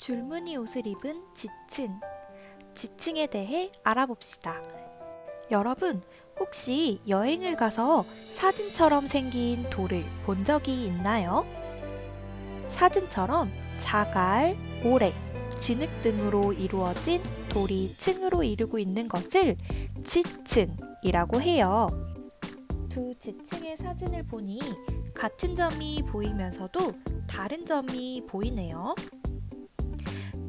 줄무늬 옷을 입은 지층. 지층에 대해 알아봅시다. 여러분, 혹시 여행을 가서 사진처럼 생긴 돌을 본 적이 있나요? 사진처럼 자갈, 모래, 진흙 등으로 이루어진 돌이 층으로 이루고 있는 것을 지층이라고 해요. 두 지층의 사진을 보니 같은 점이 보이면서도 다른 점이 보이네요.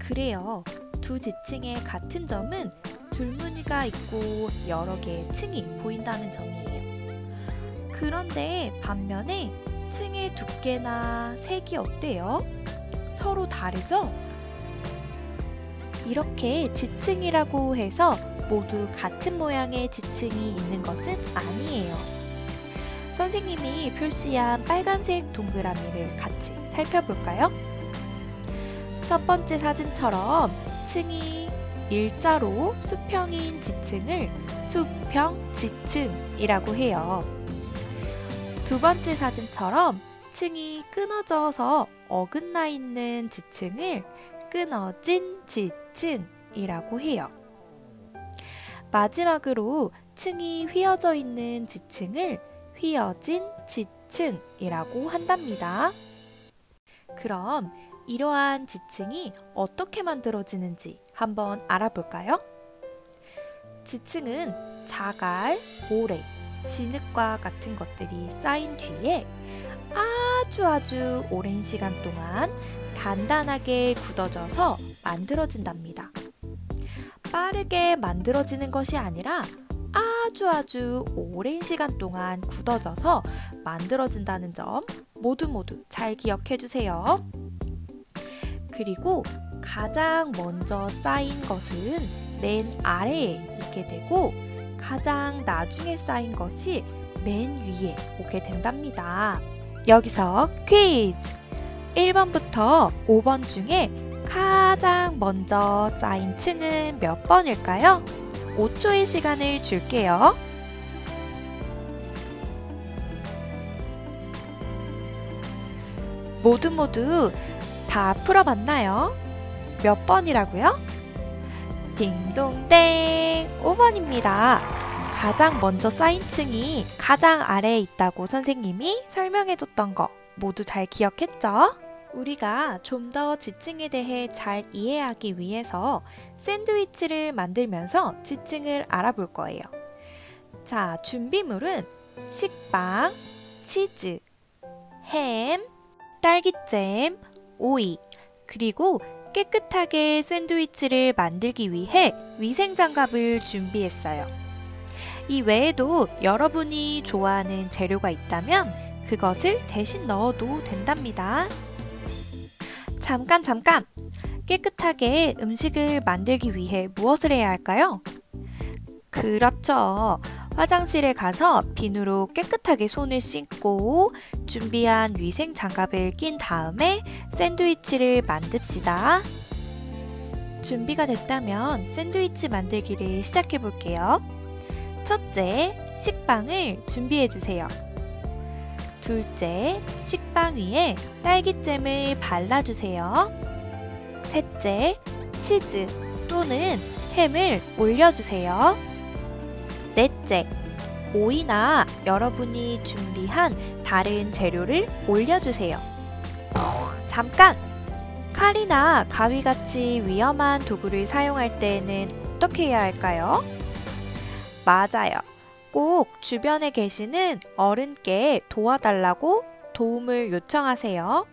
그래요. 두 지층의 같은 점은 줄무늬가 있고 여러 개의 층이 보인다는 점이에요. 그런데 반면에 층의 두께나 색이 어때요? 서로 다르죠? 이렇게 지층이라고 해서 모두 같은 모양의 지층이 있는 것은 아니에요. 선생님이 표시한 빨간색 동그라미를 같이 살펴볼까요? 첫 번째 사진처럼 층이 일자로 수평인 지층을 수평지층이라고 해요. 두 번째 사진처럼 층이 끊어져서 어긋나 있는 지층을 끊어진 지층이라고 해요. 마지막으로 층이 휘어져 있는 지층을 휘어진 지층이라고 한답니다. 그럼 이러한 지층이 어떻게 만들어지는지 한번 알아볼까요? 지층은 자갈, 모래, 진흙과 같은 것들이 쌓인 뒤에 아주 오랜 시간 동안 단단하게 굳어져서 만들어진답니다. 빠르게 만들어지는 것이 아니라 아주 오랜 시간 동안 굳어져서 만들어진다는 점 모두 잘 기억해 주세요. 그리고 가장 먼저 쌓인 것은 맨 아래에 있게 되고 가장 나중에 쌓인 것이 맨 위에 오게 된답니다. 여기서 퀴즈! 1번부터 5번 중에 가장 먼저 쌓인 층은 몇 번일까요? 5초의 시간을 줄게요. 모두 다 풀어봤나요? 몇 번이라고요? 딩동댕! 5번입니다. 가장 먼저 쌓인 층이 가장 아래에 있다고 선생님이 설명해줬던 거 모두 잘 기억했죠? 우리가 좀 더 지층에 대해 잘 이해하기 위해서 샌드위치를 만들면서 지층을 알아볼 거예요. 자, 준비물은 식빵, 치즈, 햄, 딸기잼, 오이, 그리고 깨끗하게 샌드위치를 만들기 위해 위생장갑을 준비했어요. 이 외에도 여러분이 좋아하는 재료가 있다면 그것을 대신 넣어도 된답니다. 잠깐! 깨끗하게 음식을 만들기 위해 무엇을 해야 할까요? 그렇죠. 화장실에 가서 비누로 깨끗하게 손을 씻고 준비한 위생 장갑을 낀 다음에 샌드위치를 만듭시다. 준비가 됐다면 샌드위치 만들기를 시작해 볼게요. 첫째, 식빵을 준비해 주세요. 둘째, 식빵 위에 딸기잼을 발라주세요. 셋째, 치즈 또는 햄을 올려주세요. 넷째, 오이나 여러분이 준비한 다른 재료를 올려주세요. 잠깐! 칼이나 가위같이 위험한 도구를 사용할 때는 어떻게 해야 할까요? 맞아요. 꼭 주변에 계시는 어른께 도와달라고 도움을 요청하세요.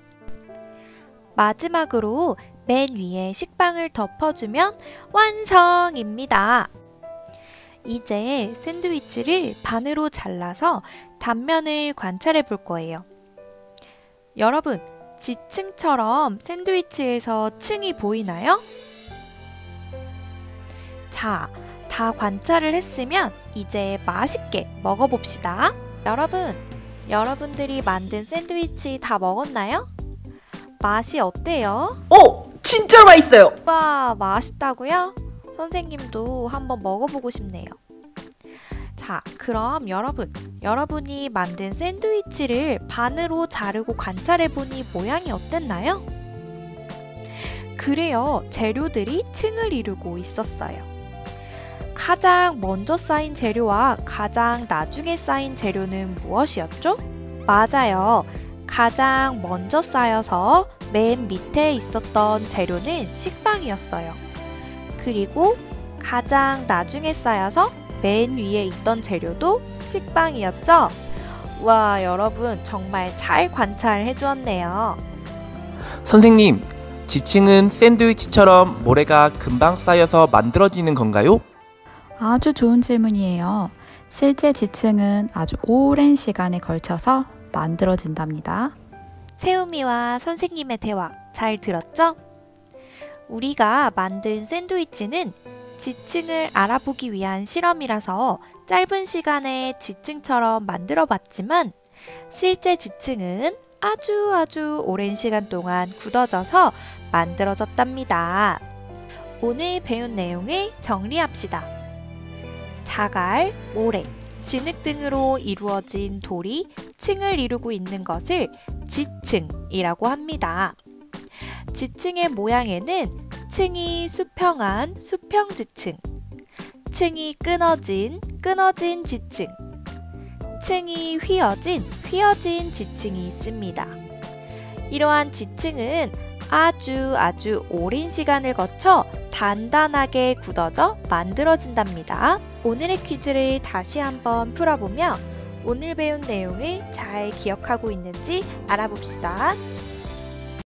마지막으로 맨 위에 식빵을 덮어주면 완성입니다. 이제 샌드위치를 반으로 잘라서 단면을 관찰해 볼 거예요. 여러분, 지층처럼 샌드위치에서 층이 보이나요? 자, 다 관찰을 했으면 이제 맛있게 먹어봅시다. 여러분들이 만든 샌드위치 다 먹었나요? 맛이 어때요? 진짜로 맛있어요! 와, 맛있다고요? 선생님도 한번 먹어보고 싶네요. 자, 그럼 여러분이 만든 샌드위치를 반으로 자르고 관찰해보니 모양이 어땠나요? 그래요, 재료들이 층을 이루고 있었어요. 가장 먼저 쌓인 재료와 가장 나중에 쌓인 재료는 무엇이었죠? 맞아요. 가장 먼저 쌓여서 맨 밑에 있었던 재료는 식빵이었어요. 그리고 가장 나중에 쌓여서 맨 위에 있던 재료도 식빵이었죠? 와, 여러분 정말 잘 관찰해 주었네요. 선생님, 지층은 샌드위치처럼 모래가 금방 쌓여서 만들어지는 건가요? 아주 좋은 질문이에요. 실제 지층은 아주 오랜 시간에 걸쳐서 만들어진답니다. 세우미와 선생님의 대화 잘 들었죠? 우리가 만든 샌드위치는 지층을 알아보기 위한 실험이라서 짧은 시간에 지층처럼 만들어 봤지만 실제 지층은 아주 오랜 시간 동안 굳어져서 만들어졌답니다. 오늘 배운 내용을 정리합시다. 자갈, 모래, 진흙 등으로 이루어진 돌이 층을 이루고 있는 것을 지층이라고 합니다. 지층의 모양에는 층이 수평한 수평지층, 층이 끊어진 지층, 층이 휘어진 지층이 있습니다. 이러한 지층은 아주 오랜 시간을 거쳐 단단하게 굳어져 만들어진답니다. 오늘의 퀴즈를 다시 한번 풀어보며 오늘 배운 내용을 잘 기억하고 있는지 알아봅시다.